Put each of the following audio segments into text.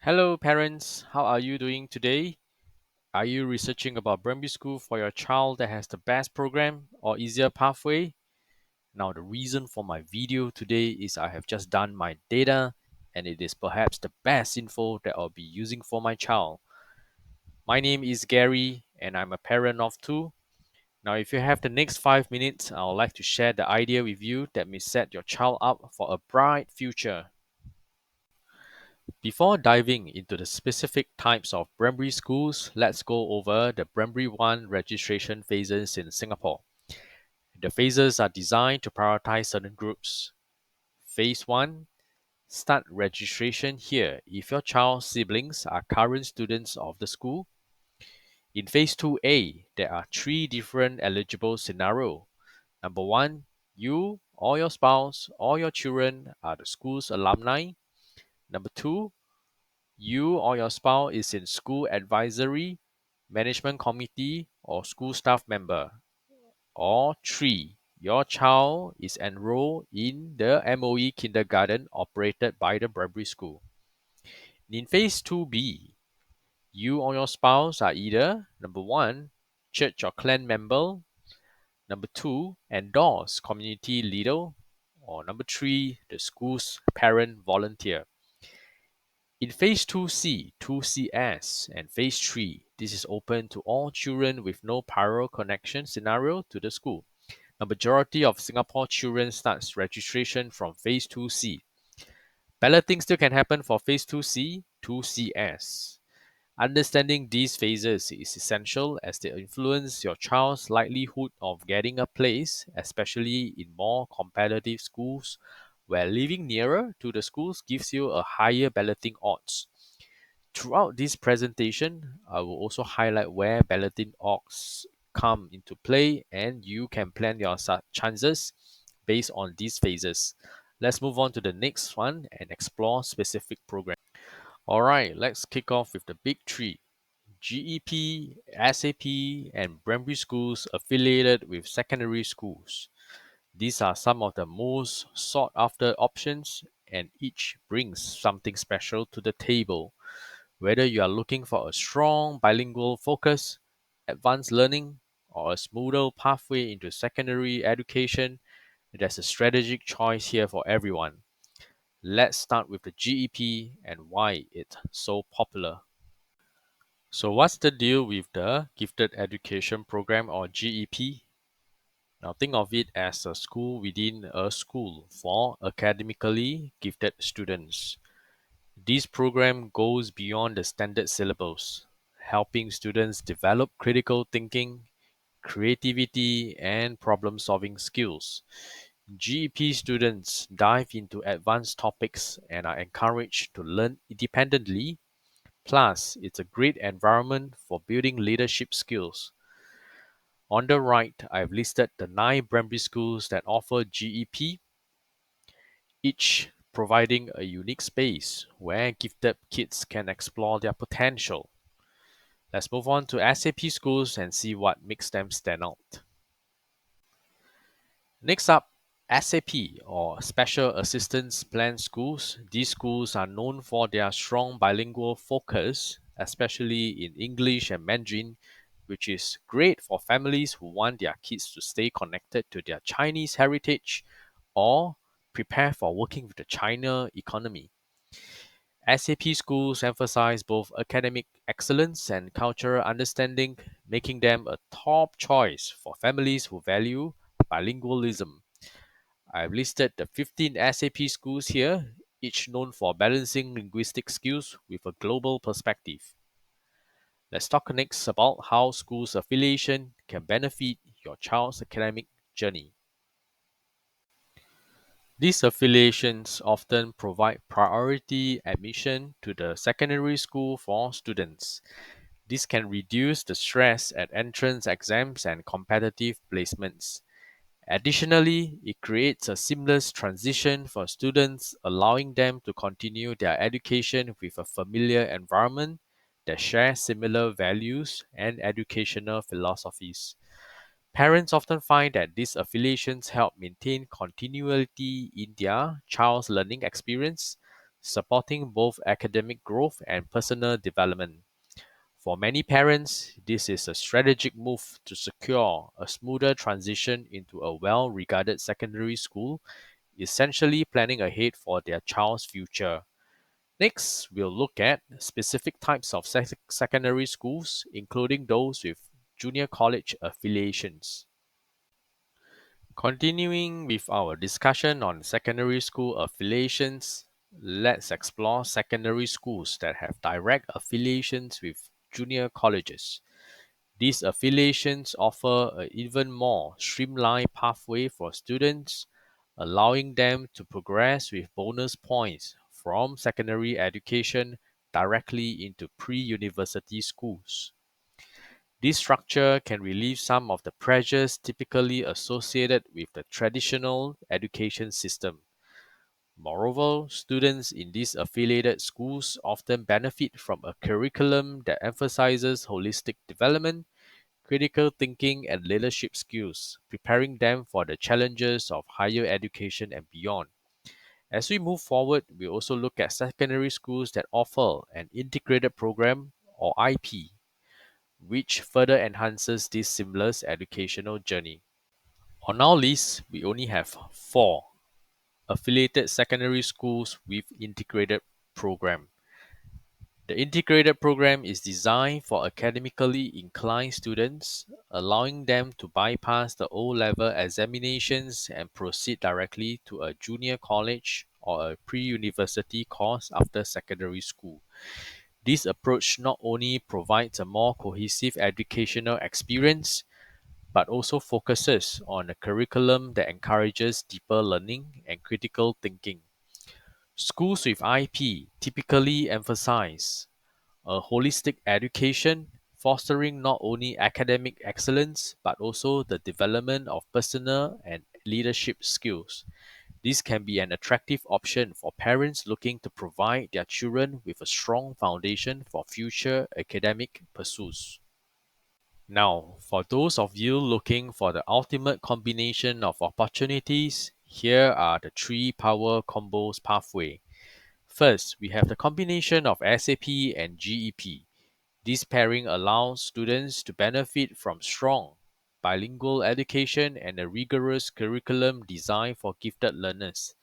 Hello, parents. How are you doing today? Are you researching about primary school for your child that has the best program or easier pathway? Now, the reason for my video today is I have just done my data and it is perhaps the best info that I'll be using for my child. My name is Gary and I'm a parent of two. Now, if you have the next 5 minutes, I would like to share the idea with you that may set your child up for a bright future. Before diving into the specific types of primary schools, let's go over the Primary 1 registration phases in Singapore. The phases are designed to prioritize certain groups. Phase 1, start registration here if your child's siblings are current students of the school. In Phase 2A, there are three different eligible scenarios. Number 1, you or your spouse or your children are the school's alumni. Number 2, you or your spouse is in school advisory, management committee, or school staff member. Or 3. Your child is enrolled in the MOE kindergarten operated by the primary school. In phase 2B, you or your spouse are either number 1, church or clan member, number 2, endorsed community leader, or number 3, the school's parent volunteer. In Phase 2C, 2CS, and Phase 3, this is open to all children with no prior connection scenario to the school. A majority of Singapore children starts registration from Phase 2C. Balloting still can happen for Phase 2C, 2CS. Understanding these phases is essential as they influence your child's likelihood of getting a place, especially in more competitive schools where living nearer to the schools gives you a higher balloting odds. Throughout this presentation, I will also highlight where balloting odds come into play and you can plan your chances based on these phases. Let's move on to the next one and explore specific programs. Alright, let's kick off with the big three. GEP, SAP, and primary schools affiliated with secondary schools. These are some of the most sought after options and each brings something special to the table. Whether you are looking for a strong bilingual focus, advanced learning, or a smoother pathway into secondary education, there's a strategic choice here for everyone. Let's start with the GEP and why it's so popular. So what's the deal with the Gifted Education Program or GEP? Now think of it as a school within a school for academically gifted students. This program goes beyond the standard syllabus, helping students develop critical thinking, creativity, and problem-solving skills. GEP students dive into advanced topics and are encouraged to learn independently. Plus, it's a great environment for building leadership skills. On the right, I've listed the 9 primary schools that offer GEP, each providing a unique space where gifted kids can explore their potential. Let's move on to SAP schools and see what makes them stand out. Next up, SAP or Special Assistance Plan schools. These schools are known for their strong bilingual focus, especially in English and Mandarin, which is great for families who want their kids to stay connected to their Chinese heritage or prepare for working with the China economy. SAP schools emphasize both academic excellence and cultural understanding, making them a top choice for families who value bilingualism. I've listed the 15 SAP schools here, each known for balancing linguistic skills with a global perspective. Let's talk next about how schools affiliation can benefit your child's academic journey. These affiliations often provide priority admission to the secondary school for students. This can reduce the stress at entrance exams and competitive placements. Additionally, it creates a seamless transition for students, allowing them to continue their education with a familiar environment that shares similar values and educational philosophies. Parents often find that these affiliations help maintain continuity in their child's learning experience, supporting both academic growth and personal development. For many parents, this is a strategic move to secure a smoother transition into a well regarded secondary school, essentially planning ahead for their child's future. Next, we'll look at specific types of secondary schools, including those with junior college affiliations. Continuing with our discussion on secondary school affiliations, let's explore secondary schools that have direct affiliations with junior colleges. These affiliations offer an even more streamlined pathway for students, allowing them to progress with bonus points from secondary education directly into pre-university schools. This structure can relieve some of the pressures typically associated with the traditional education system. Moreover, students in these affiliated schools often benefit from a curriculum that emphasizes holistic development, critical thinking, and leadership skills, preparing them for the challenges of higher education and beyond. As we move forward, we also look at secondary schools that offer an integrated program or IP, which further enhances this seamless educational journey. On our list, we only have four affiliated secondary schools with integrated program. The integrated program is designed for academically inclined students, allowing them to bypass the O-level examinations and proceed directly to a junior college or a pre-university course after secondary school. This approach not only provides a more cohesive educational experience, but also focuses on a curriculum that encourages deeper learning and critical thinking. Schools with IP typically emphasize a holistic education, fostering not only academic excellence but also the development of personal and leadership skills. This can be an attractive option for parents looking to provide their children with a strong foundation for future academic pursuits. Now, for those of you looking for the ultimate combination of opportunities, here are the three power combos pathway. First, we have the combination of SAP and GEP. This pairing allows students to benefit from strong bilingual education and a rigorous curriculum designed for gifted learners.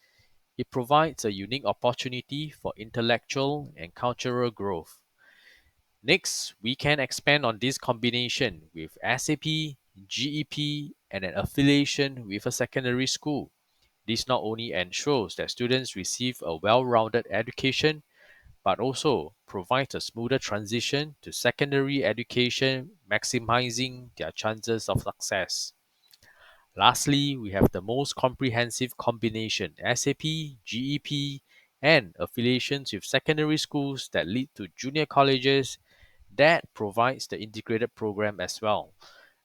It provides a unique opportunity for intellectual and cultural growth. Next, we can expand on this combination with SAP, GEP, and an affiliation with a secondary school. This not only ensures that students receive a well-rounded education, but also provides a smoother transition to secondary education, maximizing their chances of success. Lastly, we have the most comprehensive combination SAP, GEP, and affiliations with secondary schools that lead to junior colleges that provides the integrated program as well.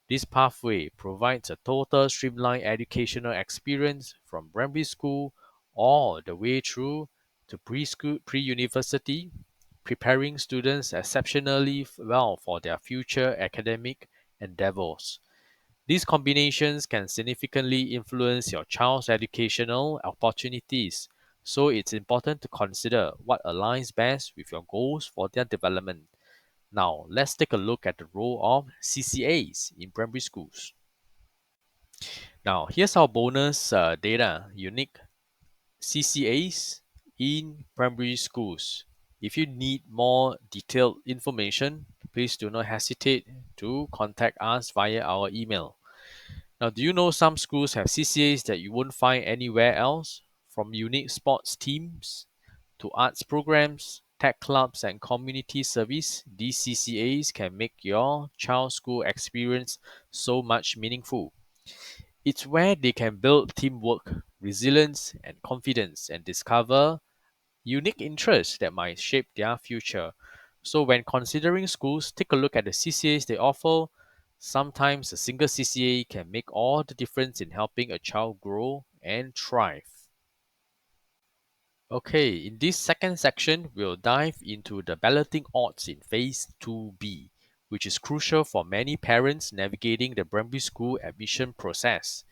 This pathway provides a total streamlined educational experience from primary school all the way through to preschool, pre-university, preparing students exceptionally well for their future academic endeavors. These combinations can significantly influence your child's educational opportunities, so it's important to consider what aligns best with your goals for their development. Now, let's take a look at the role of CCAs in primary schools. Now, here's our bonus data unique CCAs in primary schools. If you need more detailed information, please do not hesitate to contact us via our email. Now, do you know some schools have CCAs that you won't find anywhere else? From unique sports teams to arts programs, tech clubs, and community service, these CCAs can make your child's school experience so much meaningful. It's where they can build teamwork, resilience, and confidence and discover unique interests that might shape their future. So, when considering schools, take a look at the CCAs they offer. Sometimes a single CCA can make all the difference in helping a child grow and thrive. Okay, in this second section, we'll dive into the balloting odds in Phase 2B, which is crucial for many parents navigating the primary school admission process.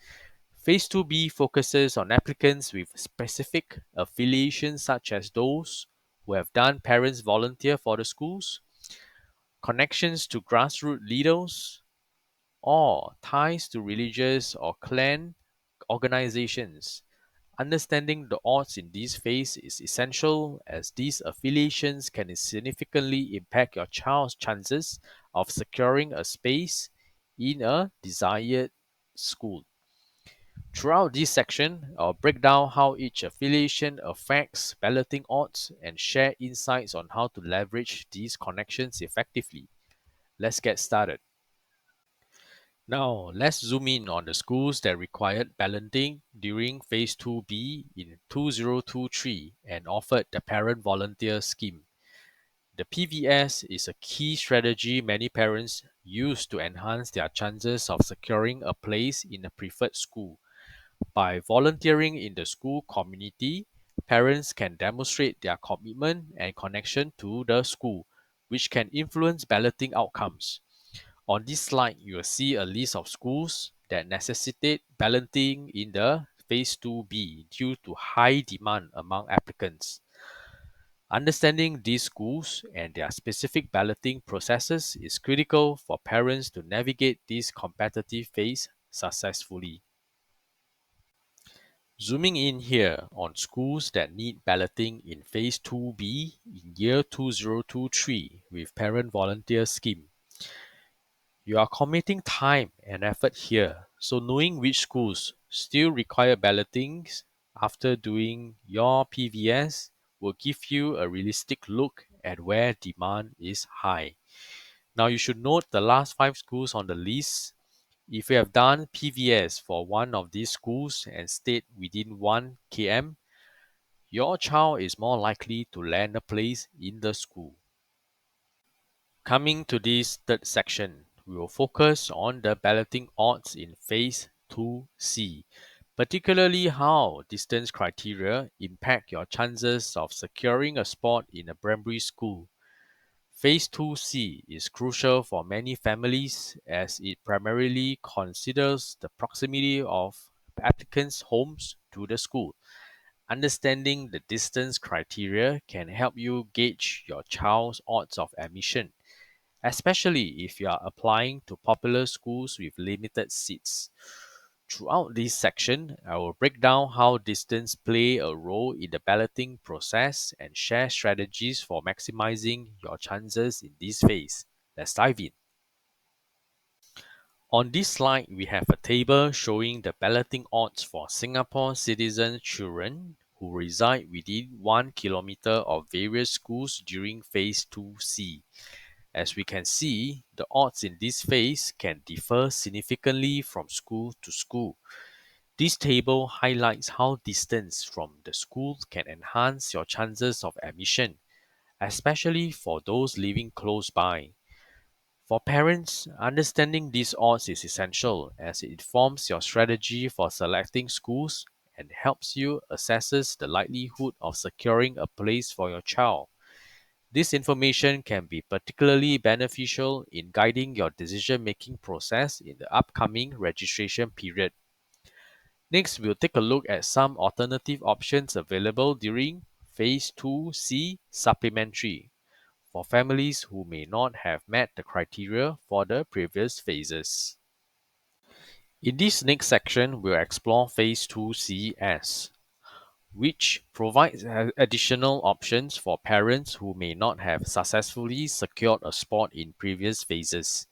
Phase 2B focuses on applicants with specific affiliations such as those who have done parents volunteer for the schools, connections to grassroots leaders, or ties to religious or clan organizations. Understanding the odds in this phase is essential as these affiliations can significantly impact your child's chances of securing a space in a desired school. Throughout this section, I'll break down how each affiliation affects balloting odds and share insights on how to leverage these connections effectively. Let's get started. Now, let's zoom in on the schools that required balloting during Phase 2B in 2023 and offered the Parent Volunteer Scheme. The PVS is a key strategy many parents use to enhance their chances of securing a place in a preferred school. By volunteering in the school community, parents can demonstrate their commitment and connection to the school, which can influence balloting outcomes. On this slide, you will see a list of schools that necessitate balloting in the Phase 2B due to high demand among applicants. Understanding these schools and their specific balloting processes is critical for parents to navigate this competitive phase successfully. Zooming in here on schools that need balloting in Phase 2B in year 2023 with Parent Volunteer Scheme. You are committing time and effort here, so knowing which schools still require ballotings after doing your PVS will give you a realistic look at where demand is high. Now you should note the last 5 schools on the list. If you have done PVS for one of these schools and stayed within 1 km, your child is more likely to land a place in the school. Coming to this third section, we will focus on the balloting odds in Phase 2C, particularly how distance criteria impact your chances of securing a spot in a primary school. Phase 2C is crucial for many families as it primarily considers the proximity of applicants' homes to the school. Understanding the distance criteria can help you gauge your child's odds of admission, especially if you are applying to popular schools with limited seats. Throughout this section, I will break down how distance play a role in the balloting process and share strategies for maximizing your chances in this phase. Let's dive in. On this slide, we have a table showing the balloting odds for Singapore citizen children who reside within 1 kilometer of various schools during Phase 2C. As we can see, the odds in this phase can differ significantly from school to school. This table highlights how distance from the school can enhance your chances of admission, especially for those living close by. For parents, understanding these odds is essential as it informs your strategy for selecting schools and helps you assess the likelihood of securing a place for your child. This information can be particularly beneficial in guiding your decision-making process in the upcoming registration period. Next, we'll take a look at some alternative options available during Phase 2C Supplementary for families who may not have met the criteria for the previous phases. In this next section, we'll explore Phase 2CS, which provides additional options for parents who may not have successfully secured a spot in previous phases.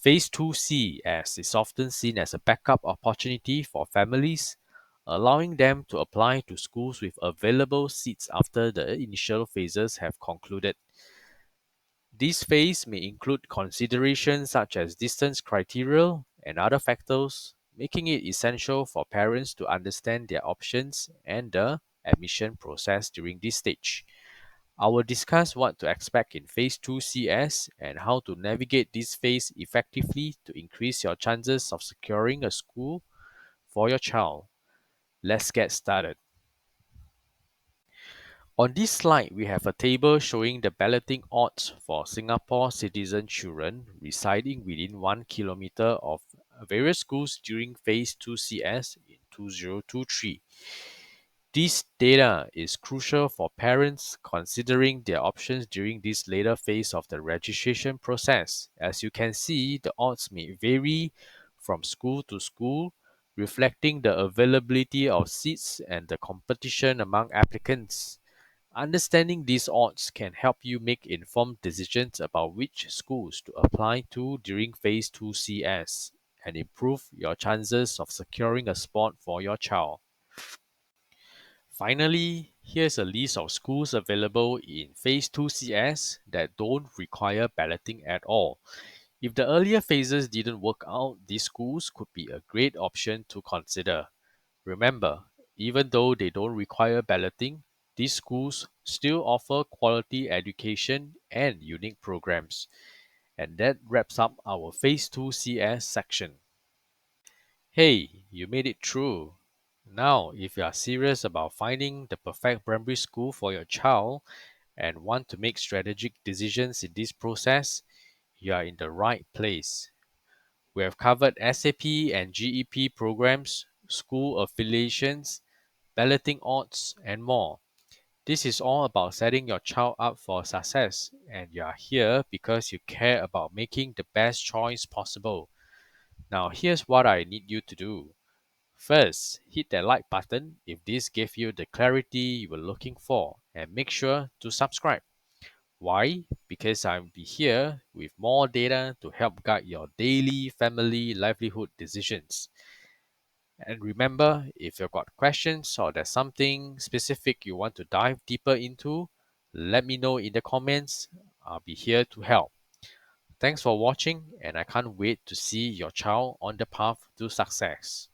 Phase 2CS is often seen as a backup opportunity for families, allowing them to apply to schools with available seats after the initial phases have concluded. This phase may include considerations such as distance criteria and other factors, making it essential for parents to understand their options and the admission process during this stage. I will discuss what to expect in Phase 2 CS and how to navigate this phase effectively to increase your chances of securing a school for your child. Let's get started. On this slide, we have a table showing the balloting odds for Singapore citizen children residing within 1 kilometer of various schools during Phase 2 CS in 2023. This data is crucial for parents considering their options during this later phase of the registration process. As you can see, the odds may vary from school to school, reflecting the availability of seats and the competition among applicants. Understanding these odds can help you make informed decisions about which schools to apply to during Phase 2 CS and improve your chances of securing a spot for your child. Finally, here's a list of schools available in Phase 2 CS that don't require balloting at all. If the earlier phases didn't work out, these schools could be a great option to consider. Remember, even though they don't require balloting, these schools still offer quality education and unique programs. And that wraps up our Phase 2 CS section. Hey, you made it through. Now, if you are serious about finding the perfect primary school for your child and want to make strategic decisions in this process, you are in the right place. We have covered SAP and GEP programs, school affiliations, balloting odds, and more. This is all about setting your child up for success, and you are here because you care about making the best choice possible. Now, here's what I need you to do. First, hit that like button if this gave you the clarity you were looking for, and make sure to subscribe. Why? Because I'll be here with more data to help guide your daily family livelihood decisions. And remember, if you've got questions or there's something specific you want to dive deeper into, let me know in the comments. I'll be here to help. Thanks for watching, and I can't wait to see your child on the path to success.